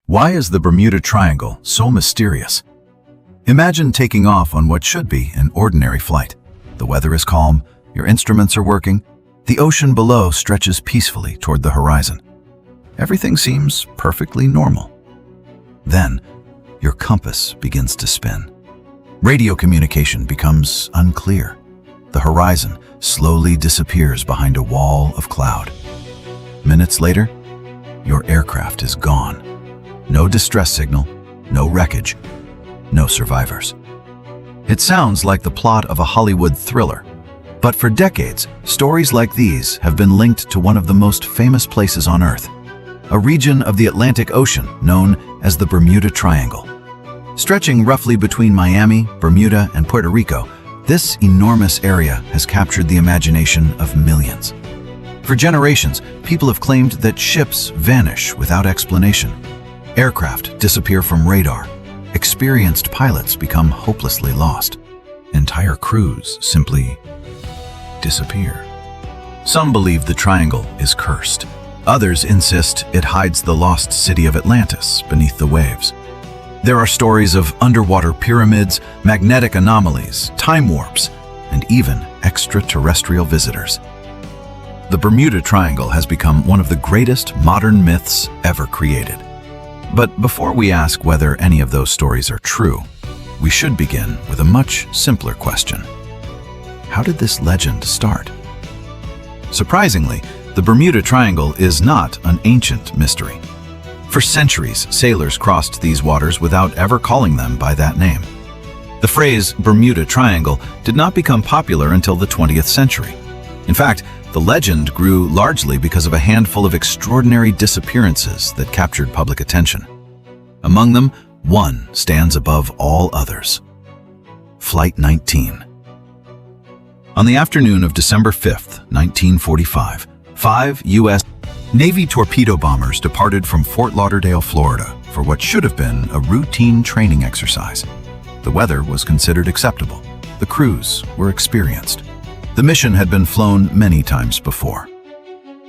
Why is the Bermuda Triangle so mysterious? Imagine taking off on what should be an ordinary flight. The weather is calm, your instruments are working, the ocean below stretches peacefully toward the horizon. Everything seems perfectly normal. Then, your compass begins to spin. Radio communication becomes unclear. The horizon slowly disappears behind a wall of cloud. Minutes later, your aircraft is gone. No distress signal, no wreckage, no survivors. It sounds like the plot of a Hollywood thriller, but for decades, stories like these have been linked to one of the most famous places on Earth, a region of the Atlantic Ocean known as the Bermuda Triangle. Stretching roughly between Miami, Bermuda, and Puerto Rico, this enormous area has captured the imagination of millions. For generations, people have claimed that ships vanish without explanation. Aircraft disappear from radar. Experienced pilots become hopelessly lost. Entire crews simply disappear. Some believe the triangle is cursed. Others insist it hides the lost city of Atlantis beneath the waves. There are stories of underwater pyramids, magnetic anomalies, time warps, and even extraterrestrial visitors. The Bermuda Triangle has become one of the greatest modern myths ever created. But before we ask whether any of those stories are true, we should begin with a much simpler question. How did this legend start? Surprisingly, the Bermuda Triangle is not an ancient mystery. For centuries, sailors crossed these waters without ever calling them by that name. The phrase Bermuda Triangle did not become popular until the 20th century. In fact, the legend grew largely because of a handful of extraordinary disappearances that captured public attention. Among them, one stands above all others. Flight 19. On the afternoon of December 5, 1945, 5 U.S. Navy torpedo bombers departed from Fort Lauderdale, Florida, for what should have been a routine training exercise. The weather was considered acceptable. The crews were experienced. The mission had been flown many times before.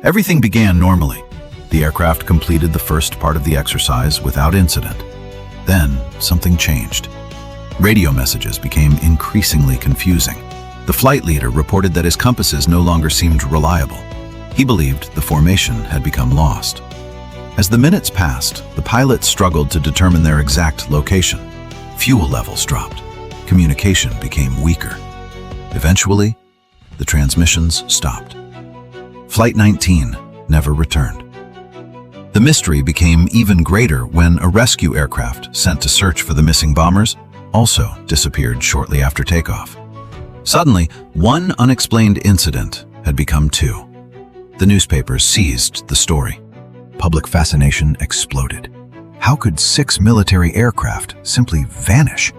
Everything began normally. The aircraft completed the first part of the exercise without incident. Then, something changed. Radio messages became increasingly confusing. The flight leader reported that his compasses no longer seemed reliable. He believed the formation had become lost. As the minutes passed, the pilots struggled to determine their exact location. Fuel levels dropped. Communication became weaker. Eventually, the transmissions stopped. Flight 19 never returned. The mystery became even greater when a rescue aircraft sent to search for the missing bombers also disappeared shortly after takeoff. Suddenly, one unexplained incident had become two. The newspapers seized the story. Public fascination exploded. How could 6 military aircraft simply vanish?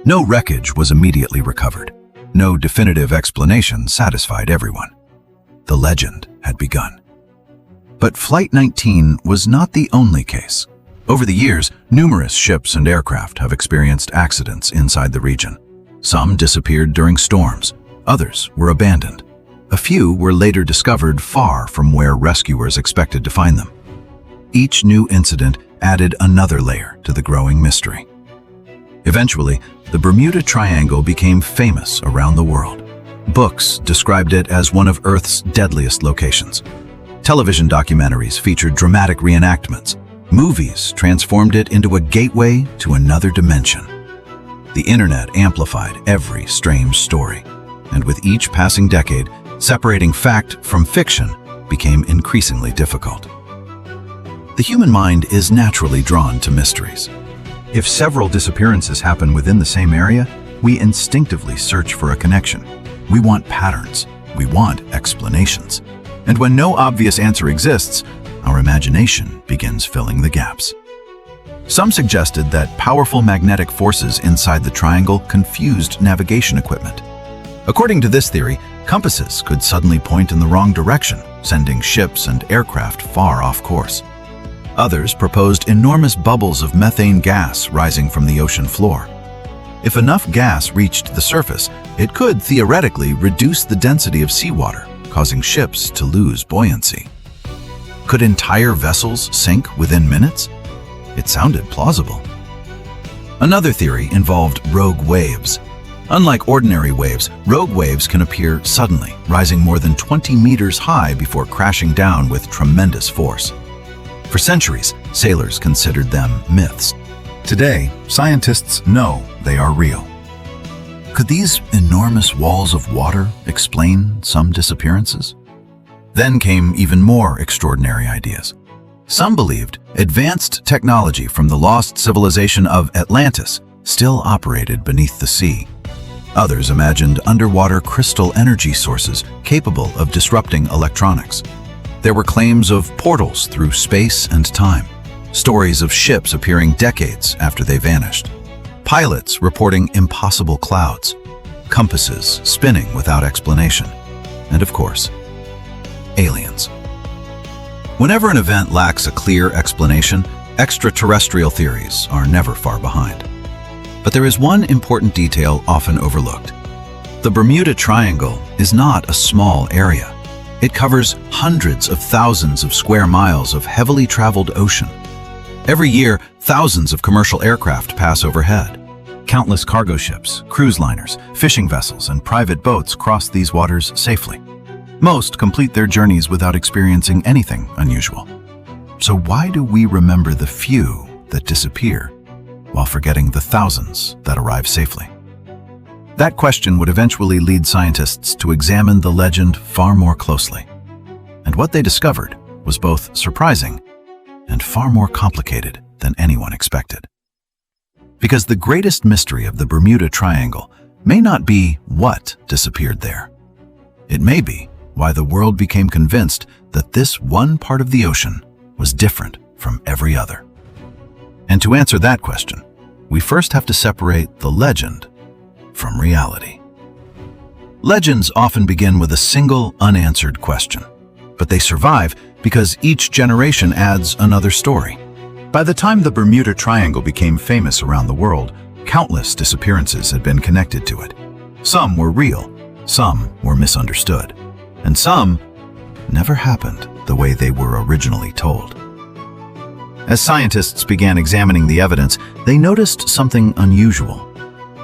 No wreckage was immediately recovered. No definitive explanation satisfied everyone. The legend had begun. But Flight 19 was not the only case. Over the years, numerous ships and aircraft have experienced accidents inside the region. Some disappeared during storms. Others were abandoned. A few were later discovered far from where rescuers expected to find them. Each new incident added another layer to the growing mystery. Eventually, the Bermuda Triangle became famous around the world. Books described it as one of Earth's deadliest locations. Television documentaries featured dramatic reenactments. Movies transformed it into a gateway to another dimension. The internet amplified every strange story, and with each passing decade, separating fact from fiction became increasingly difficult. The human mind is naturally drawn to mysteries. If several disappearances happen within the same area, we instinctively search for a connection. We want patterns. We want explanations. And when no obvious answer exists, our imagination begins filling the gaps. Some suggested that powerful magnetic forces inside the triangle confused navigation equipment. According to this theory, compasses could suddenly point in the wrong direction, sending ships and aircraft far off course. Others proposed enormous bubbles of methane gas rising from the ocean floor. If enough gas reached the surface, it could theoretically reduce the density of seawater, causing ships to lose buoyancy. Could entire vessels sink within minutes? It sounded plausible. Another theory involved rogue waves. Unlike ordinary waves, rogue waves can appear suddenly, rising more than 20 meters high before crashing down with tremendous force. For centuries, sailors considered them myths. Today, scientists know they are real. Could these enormous walls of water explain some disappearances? Then came even more extraordinary ideas. Some believed advanced technology from the lost civilization of Atlantis still operated beneath the sea. Others imagined underwater crystal energy sources capable of disrupting electronics. There were claims of portals through space and time, stories of ships appearing decades after they vanished, pilots reporting impossible clouds, compasses spinning without explanation, and of course, aliens. Whenever an event lacks a clear explanation, extraterrestrial theories are never far behind. But there is one important detail often overlooked. The Bermuda Triangle is not a small area. It covers hundreds of thousands of square miles of heavily traveled ocean. Every year, thousands of commercial aircraft pass overhead. Countless cargo ships, cruise liners, fishing vessels, and private boats cross these waters safely. Most complete their journeys without experiencing anything unusual. So why do we remember the few that disappear while forgetting the thousands that arrive safely? That question would eventually lead scientists to examine the legend far more closely. And what they discovered was both surprising and far more complicated than anyone expected. Because the greatest mystery of the Bermuda Triangle may not be what disappeared there. It may be why the world became convinced that this one part of the ocean was different from every other. And to answer that question, we first have to separate the legend from reality. Legends often begin with a single unanswered question, but they survive because each generation adds another story. By the time the Bermuda Triangle became famous around the world, countless disappearances had been connected to it. Some were real, some were misunderstood, and some never happened the way they were originally told. As scientists began examining the evidence, they noticed something unusual.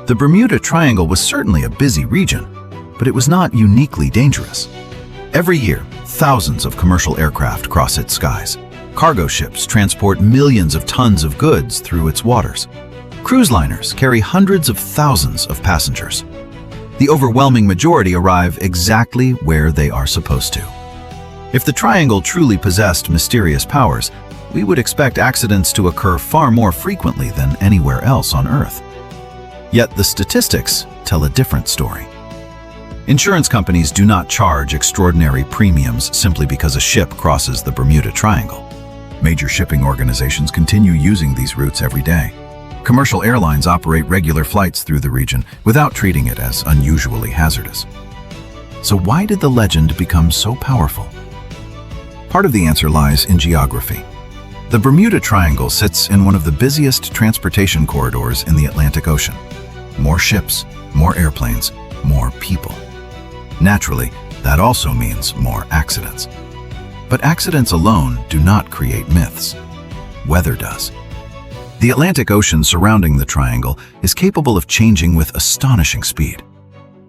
The Bermuda Triangle was certainly a busy region, but it was not uniquely dangerous. Every year, thousands of commercial aircraft cross its skies. Cargo ships transport millions of tons of goods through its waters. Cruise liners carry hundreds of thousands of passengers. The overwhelming majority arrive exactly where they are supposed to. If the triangle truly possessed mysterious powers, we would expect accidents to occur far more frequently than anywhere else on Earth. Yet the statistics tell a different story. Insurance companies do not charge extraordinary premiums simply because a ship crosses the Bermuda Triangle. Major shipping organizations continue using these routes every day. Commercial airlines operate regular flights through the region without treating it as unusually hazardous. So why did the legend become so powerful? Part of the answer lies in geography. The Bermuda Triangle sits in one of the busiest transportation corridors in the Atlantic Ocean. More ships, more airplanes, more people. Naturally, that also means more accidents. But accidents alone do not create myths. Weather does. The Atlantic Ocean surrounding the triangle is capable of changing with astonishing speed.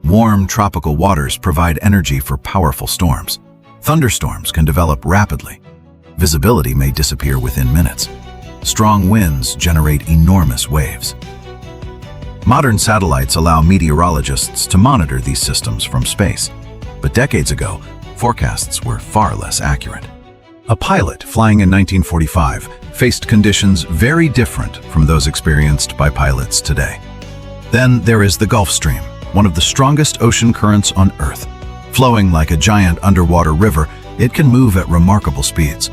Warm tropical waters provide energy for powerful storms. Thunderstorms can develop rapidly. Visibility may disappear within minutes. Strong winds generate enormous waves. Modern satellites allow meteorologists to monitor these systems from space. But decades ago, forecasts were far less accurate. A pilot flying in 1945 faced conditions very different from those experienced by pilots today. Then there is the Gulf Stream, one of the strongest ocean currents on Earth. Flowing like a giant underwater river, it can move at remarkable speeds.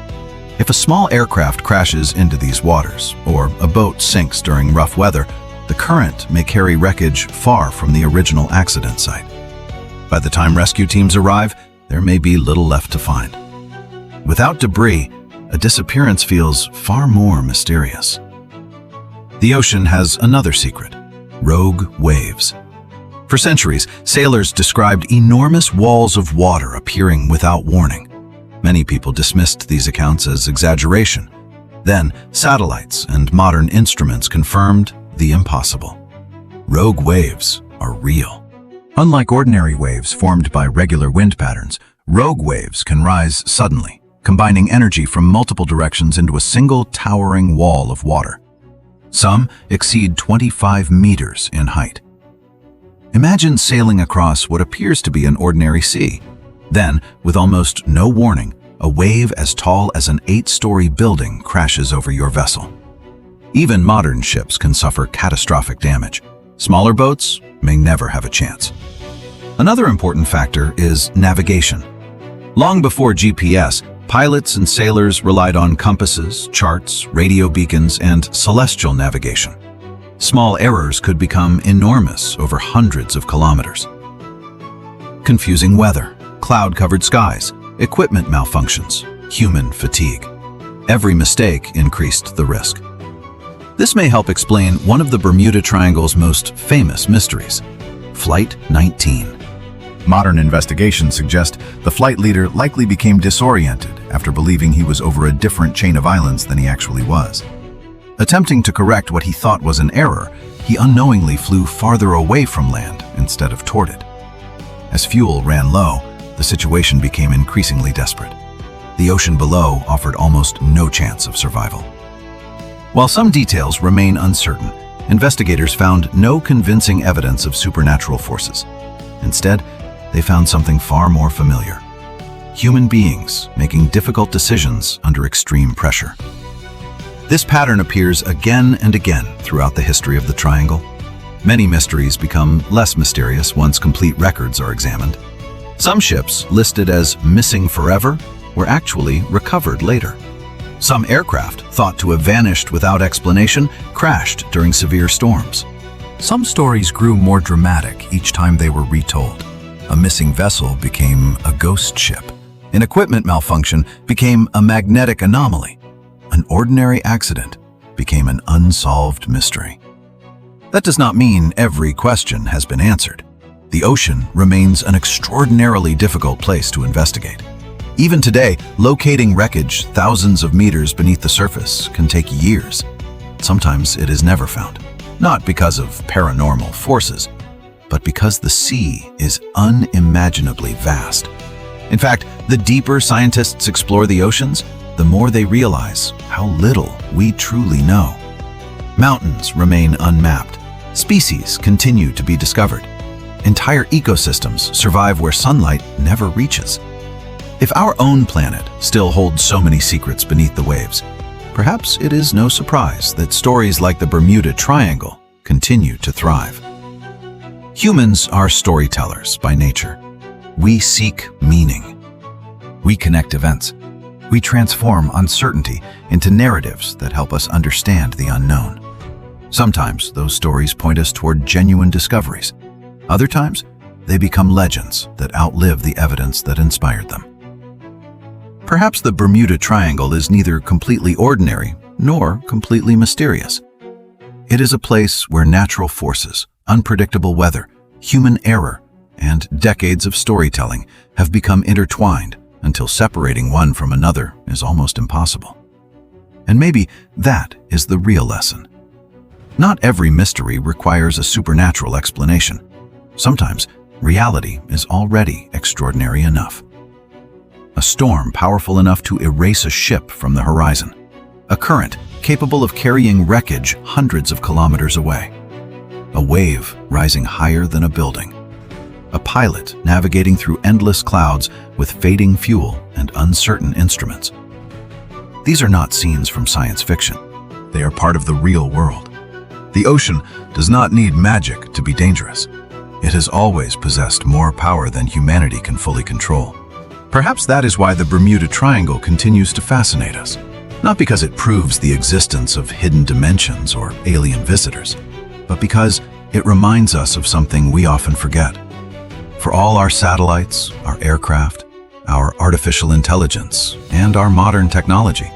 If a small aircraft crashes into these waters, or a boat sinks during rough weather, the current may carry wreckage far from the original accident site. By the time rescue teams arrive, there may be little left to find. Without debris, a disappearance feels far more mysterious. The ocean has another secret: rogue waves. For centuries, sailors described enormous walls of water appearing without warning. Many people dismissed these accounts as exaggeration, Then, satellites and modern instruments confirmed the impossible. Rogue waves are real. Unlike ordinary waves formed by regular wind patterns, rogue waves can rise suddenly, combining energy from multiple directions into a single towering wall of water. Some exceed 25 meters in height. Imagine sailing across what appears to be an ordinary sea. Then, with almost no warning, a wave as tall as an 8-story building crashes over your vessel. Even modern ships can suffer catastrophic damage. Smaller boats may never have a chance. Another important factor is navigation. Long before GPS, pilots and sailors relied on compasses, charts, radio beacons, and celestial navigation. Small errors could become enormous over hundreds of kilometers. Confusing weather, cloud-covered skies, equipment malfunctions, human fatigue. Every mistake increased the risk. This may help explain one of the Bermuda Triangle's most famous mysteries, Flight 19. Modern investigations suggest the flight leader likely became disoriented after believing he was over a different chain of islands than he actually was. Attempting to correct what he thought was an error, he unknowingly flew farther away from land instead of toward it. As fuel ran low, the situation became increasingly desperate. The ocean below offered almost no chance of survival. While some details remain uncertain, investigators found no convincing evidence of supernatural forces. Instead, they found something far more familiar: human beings making difficult decisions under extreme pressure. This pattern appears again and again throughout the history of the Triangle. Many mysteries become less mysterious once complete records are examined. Some ships listed as missing forever were actually recovered later. Some aircraft, thought to have vanished without explanation, crashed during severe storms. Some stories grew more dramatic each time they were retold. A missing vessel became a ghost ship. An equipment malfunction became a magnetic anomaly. An ordinary accident became an unsolved mystery. That does not mean every question has been answered. The ocean remains an extraordinarily difficult place to investigate. Even today, locating wreckage thousands of meters beneath the surface can take years. Sometimes it is never found, not because of paranormal forces, but because the sea is unimaginably vast. In fact, the deeper scientists explore the oceans, the more they realize how little we truly know. Mountains remain unmapped. Species continue to be discovered. Entire ecosystems survive where sunlight never reaches. If our own planet still holds so many secrets beneath the waves, perhaps it is no surprise that stories like the Bermuda Triangle continue to thrive. Humans are storytellers by nature. We seek meaning. We connect events. We transform uncertainty into narratives that help us understand the unknown. Sometimes those stories point us toward genuine discoveries. Other times, they become legends that outlive the evidence that inspired them. Perhaps the Bermuda Triangle is neither completely ordinary nor completely mysterious. It is a place where natural forces, unpredictable weather, human error, and decades of storytelling have become intertwined until separating one from another is almost impossible. And maybe that is the real lesson. Not every mystery requires a supernatural explanation. Sometimes, reality is already extraordinary enough. A storm powerful enough to erase a ship from the horizon. A current capable of carrying wreckage hundreds of kilometers away. A wave rising higher than a building. A pilot navigating through endless clouds with fading fuel and uncertain instruments. These are not scenes from science fiction. They are part of the real world. The ocean does not need magic to be dangerous. It has always possessed more power than humanity can fully control. Perhaps that is why the Bermuda Triangle continues to fascinate us. Not because it proves the existence of hidden dimensions or alien visitors, but because it reminds us of something we often forget. For all our satellites, our aircraft, our artificial intelligence, and our modern technology,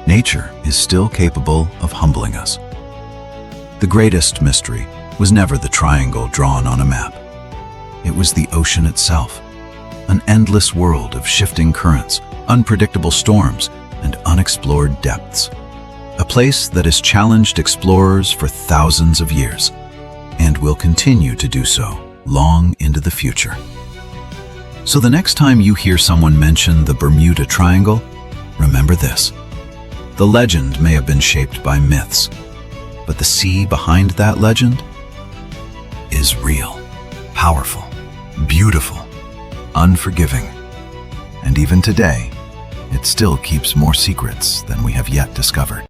nature is still capable of humbling us. The greatest mystery was never the triangle drawn on a map. It was the ocean itself, an endless world of shifting currents, unpredictable storms, and unexplored depths. a place that has challenged explorers for thousands of years and will continue to do so long into the future. So the next time you hear someone mention the Bermuda Triangle, remember this. The legend may have been shaped by myths, but the sea behind that legend is real, powerful, beautiful, unforgiving. And even today, it still keeps more secrets than we have yet discovered.